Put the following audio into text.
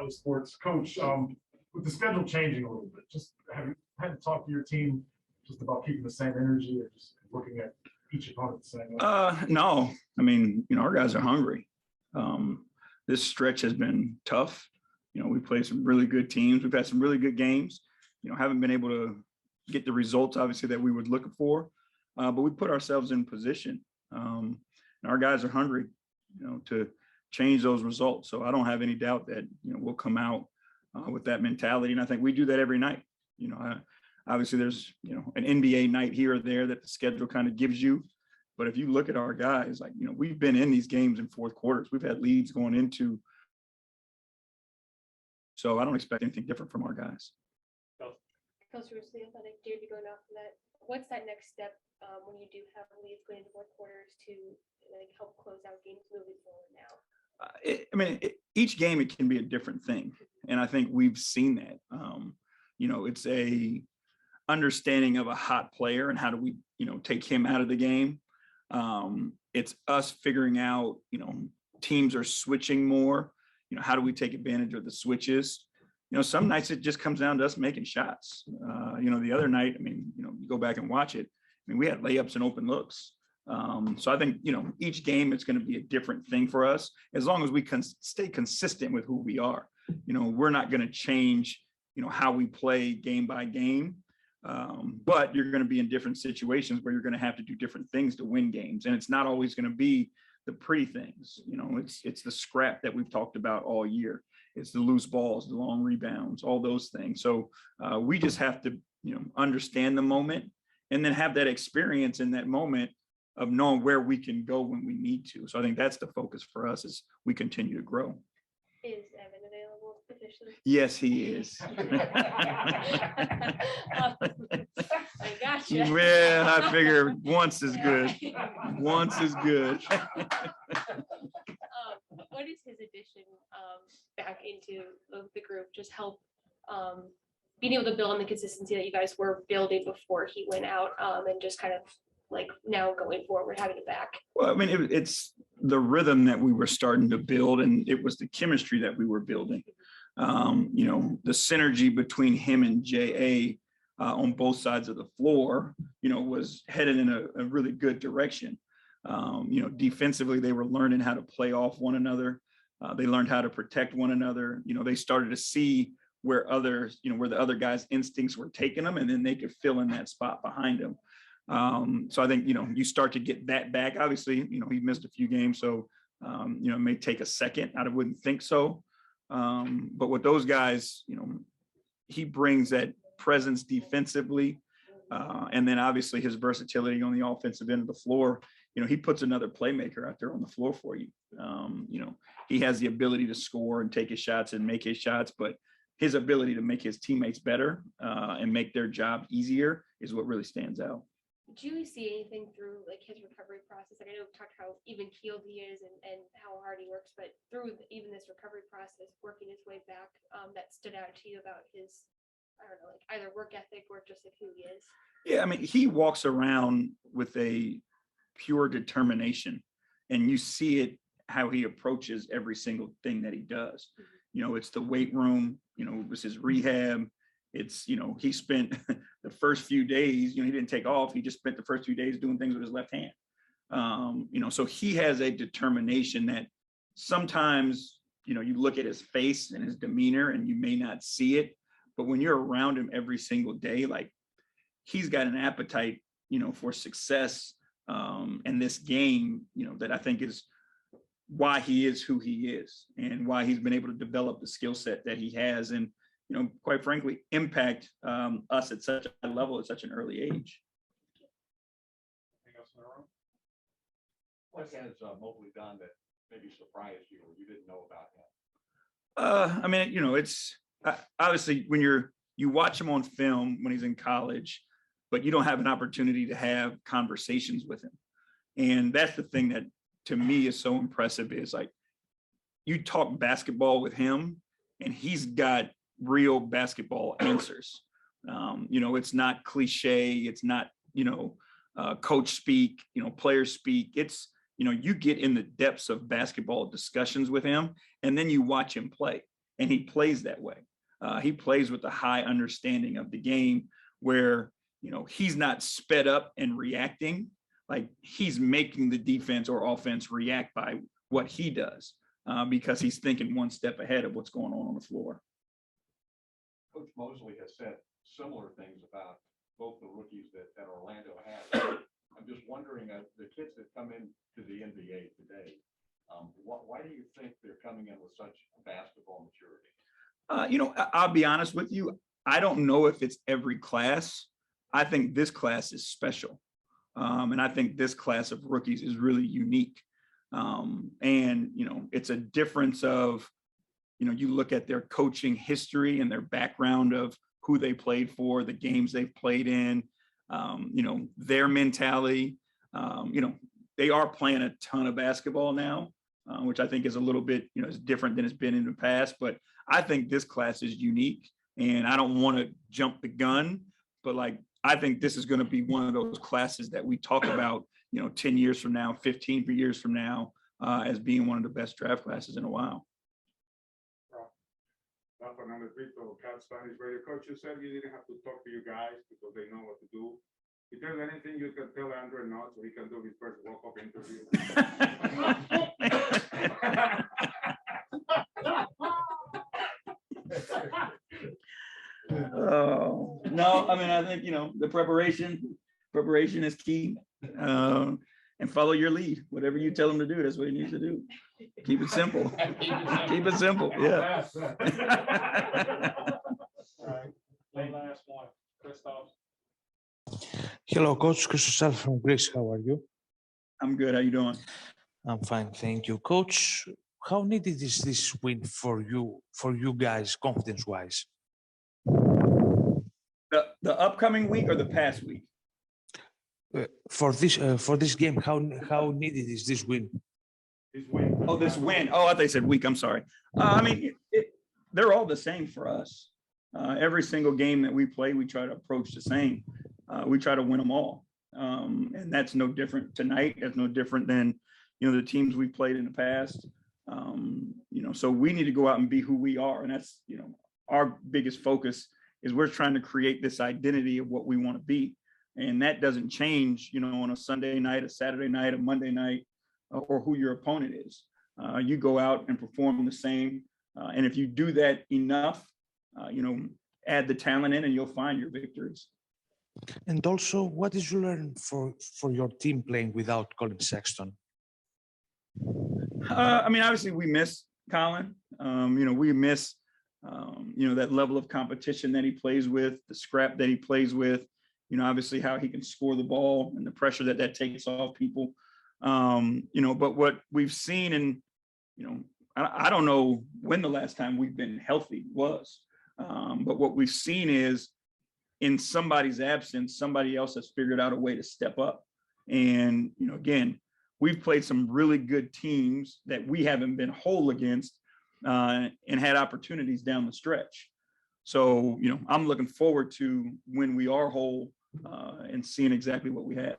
Valley Sports. Coach, with the schedule changing a little bit, just have you had to talk to your team just about keeping the same energy or just looking at each opponent the same way? No, I mean, our guys are hungry. This stretch has been tough. We played some really good teams. We've had some really good games. Haven't been able to get the results, obviously, that we were looking for, but we put ourselves in position. And our guys are hungry, to change those results. So I don't have any doubt that, we'll come out with that mentality. And I think we do that every night. Obviously there's, an NBA night here or there that the schedule kind of gives you. But if you look at our guys, like, we've been in these games in fourth quarters. We've had leads going into. So I don't expect anything different from our guys. Coach Russo, athletic, Davey, going off of that, what's that next step when you do have leads going into fourth quarters to help close out games moving forward now? Each game, it can be a different thing. And I think we've seen that. It's a understanding of a hot player and how do we, take him out of the game. It's us figuring out, teams are switching more. How do we take advantage of the switches? Some nights it just comes down to us making shots. The other night, you go back and watch it. We had layups and open looks. So I think, each game, it's going to be a different thing for us as long as we can stay consistent with who we are. We're not going to change, how we play game by game. But you're going to be in different situations where you're going to have to do different things to win games. And it's not always going to be the pretty things. It's the scrap that we've talked about all year. It's the loose balls, the long rebounds, all those things. So we just have to, understand the moment and then have that experience in that moment of knowing where we can go when we need to. So I think that's the focus for us as we continue to grow. Is Evan available officially? Yes, he is. I gotcha. Yeah, I figure once is good. Once is good. What is his addition back into the group? Just help being able to build on the consistency that you guys were building before he went out, and just kind of like now going forward, having it back. Well, it's the rhythm that we were starting to build, and it was the chemistry that we were building. The synergy between him and J.A. On both sides of the floor, was headed in a really good direction. Defensively, they were learning how to play off one another. They learned how to protect one another. They started to see where the other guys' instincts were taking them, and then they could fill in that spot behind them. So I think, you start to get that back. Obviously, he missed a few games, so, it may take a second. I wouldn't think so. But with those guys, he brings that presence defensively. And then obviously his versatility on the offensive end of the floor, he puts another playmaker out there on the floor for you. He has the ability to score and take his shots and make his shots, but his ability to make his teammates better and make their job easier is what really stands out. Do you see anything through his recovery process? I know we talked how even keeled he is and how hard he works, but through even this recovery process, working his way back, that stood out to you about his, I don't know, either work ethic or just who he is? Yeah, he walks around with a pure determination, and you see it how he approaches every single thing that he does. It's the weight room, it was his rehab. It's, he spent the first few days, he didn't take off. He just spent the first few days doing things with his left hand. So he has a determination that sometimes, you look at his face and his demeanor and you may not see it, but when you're around him every single day, he's got an appetite, for success in this game, that I think is why he is who he is and why he's been able to develop the skill set that he has. And, quite frankly, impact us at such a level at such an early age. Anything else in the room? What has Mobley done that maybe surprised you or you didn't know about him? It's obviously when you watch him on film when he's in college, but you don't have an opportunity to have conversations with him. And that's the thing that to me is so impressive is you talk basketball with him and he's got real basketball answers. It's not cliche. It's not, coach speak, player speak. It's, you get in the depths of basketball discussions with him and then you watch him play and he plays that way. He plays with a high understanding of the game where, he's not sped up and reacting. Like he's making the defense or offense react by what he does because he's thinking one step ahead of what's going on the floor. Coach Mosley has said similar things about both the rookies that Orlando has. I'm just wondering, the kids that come into the NBA today, why do you think they're coming in with such basketball maturity? I'll be honest with you. I don't know if it's every class. I think this class is special. And I think this class of rookies is really unique. And, it's a difference of, you look at their coaching history and their background of who they played for, the games they've played in, their mentality. They are playing a ton of basketball now, which I think is a little bit, is different than it's been in the past. But I think this class is unique, and I don't want to jump the gun, but I think this is going to be one of those classes that we talk about, 10 years from now, 15 years from now, as being one of the best draft classes in a while. Fernandez Vito, Cat Spanish Radio. Coach, you said you didn't have to talk to you guys because they know what to do. If there's anything you can tell Andre not so he can do his first walk-up interview. Oh, no, I think, the preparation is key. And follow your lead. Whatever you tell him to do, that's what he needs to do. Keep it simple. Keep it simple. Yeah. One last one. Christoph. Hello, Coach. Christoph from Greece. How are you? I'm good. How you doing? I'm fine, thank you. Coach, how needed is this win for you guys, confidence-wise? The upcoming week or the past week? For this game, how needed is this win? Oh, this win. Oh, I thought they said week. I'm sorry. They're all the same for us. Every single game that we play, we try to approach the same. We try to win them all. And that's no different tonight. That's no different than, the teams we've played in the past. So we need to go out and be who we are. And that's, our biggest focus is we're trying to create this identity of what we want to be. And that doesn't change, on a Sunday night, a Saturday night, a Monday night, or who your opponent is. You go out and perform the same. And if you do that enough, add the talent in and you'll find your victories. And also, what did you learn for your team playing without Colin Sexton? Obviously we miss Colin. We miss, that level of competition that he plays with, the scrap that he plays with, obviously how he can score the ball and the pressure that takes off people. But what we've seen and, I don't know when the last time we've been healthy was, but what we've seen is in somebody's absence, somebody else has figured out a way to step up. And, again, we've played some really good teams that we haven't been whole against and had opportunities down the stretch. So, I'm looking forward to when we are whole and seeing exactly what we have.